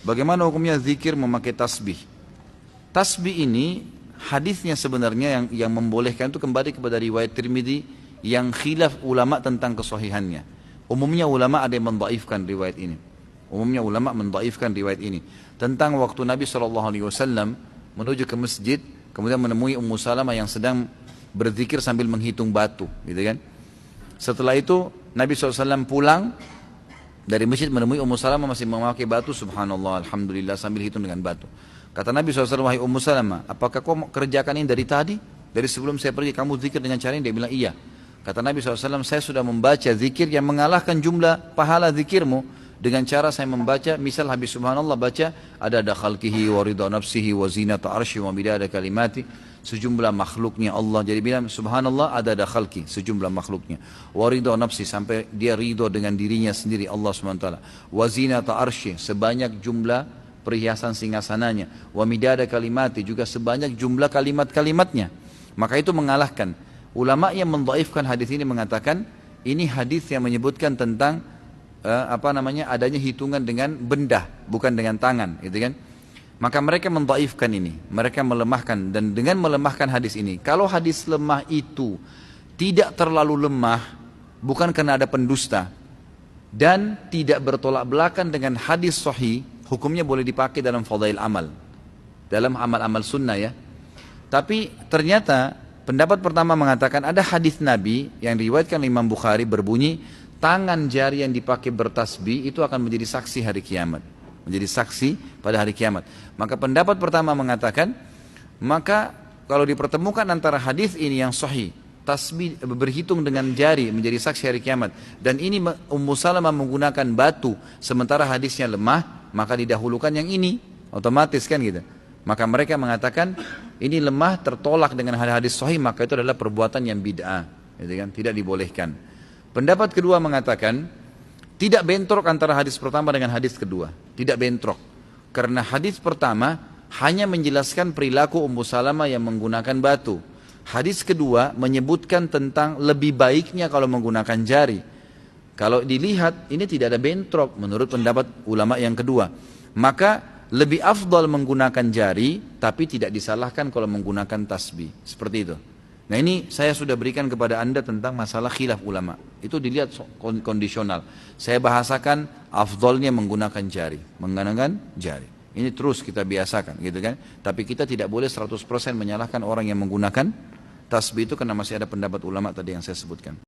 Bagaimana hukumnya zikir memakai tasbih? Tasbih ini hadisnya sebenarnya yang membolehkan itu kembali kepada riwayat Tirmidzi yang khilaf ulama tentang kesahihannya. Umumnya ulama ada yang mendhaifkan riwayat ini. Tentang waktu Nabi SAW menuju ke masjid, kemudian menemui Ummu Salamah yang sedang berzikir sambil menghitung batu, gitu kan? Setelah itu Nabi SAW pulang dari masjid menemui Ummu Salamah masih memakai batu, subhanallah, alhamdulillah, sambil hitung dengan batu. Kata Nabi SAW, wahai Ummu Salamah, apakah kau kerjakan ini dari tadi? Dari sebelum saya pergi kamu zikir dengan cara ini? Dia bilang iya. Kata Nabi SAW, saya sudah membaca zikir yang mengalahkan jumlah pahala zikirmu dengan cara saya membaca, misal habis subhanallah baca ada khalqihi wa ridha nafsihi wa zinata arsy wa midada kalimati, sejumlah makhluknya Allah. Jadi bilang subhanallah ada khalqi, sejumlah makhluknya, wa ridha nafsi, sampai dia ridho dengan dirinya sendiri Allah SWT, wa zinata arsy, sebanyak jumlah perhiasan singgasananya, wa midada kalimati, juga sebanyak jumlah kalimat-kalimatnya. Maka itu mengalahkan. Ulama yang mendhaifkan hadis ini mengatakan ini hadis yang menyebutkan tentang adanya hitungan dengan benda, bukan dengan tangan, gitu kan? Maka mereka mendhaifkan ini, mereka melemahkan, dan dengan melemahkan hadis ini, kalau hadis lemah itu tidak terlalu lemah, bukan karena ada pendusta, dan tidak bertolak belakang dengan hadis sahih, hukumnya boleh dipakai dalam fadail amal, dalam amal-amal sunnah ya. Tapi ternyata pendapat pertama mengatakan ada hadis Nabi yang diriwayatkan Imam Bukhari berbunyi, tangan jari yang dipakai bertasbih itu akan menjadi saksi hari kiamat, menjadi saksi pada hari kiamat. Maka pendapat pertama mengatakan, maka kalau dipertemukan antara hadis ini yang sahih, tasbih berhitung dengan jari menjadi saksi hari kiamat, dan ini Ummu Salamah menggunakan batu sementara hadisnya lemah, maka didahulukan yang ini, otomatis kan gitu. Maka mereka mengatakan ini lemah tertolak dengan hadis sahih, maka itu adalah perbuatan yang bid'ah, gitu kan? Tidak dibolehkan. Pendapat kedua mengatakan tidak bentrok antara hadis pertama dengan hadis kedua, tidak bentrok. Karena hadis pertama hanya menjelaskan perilaku Ummu Salamah yang menggunakan batu. Hadis kedua menyebutkan tentang lebih baiknya kalau menggunakan jari. Kalau dilihat ini tidak ada bentrok menurut pendapat ulama yang kedua. Maka lebih afdal menggunakan jari, tapi tidak disalahkan kalau menggunakan tasbih. Seperti itu. Nah ini saya sudah berikan kepada anda tentang masalah khilaf ulama. Itu dilihat kondisional. Saya bahasakan afdalnya menggunakan jari. Ini terus kita biasakan gitu kan. Tapi kita tidak boleh 100% menyalahkan orang yang menggunakan tasbih itu, karena masih ada pendapat ulama tadi yang saya sebutkan.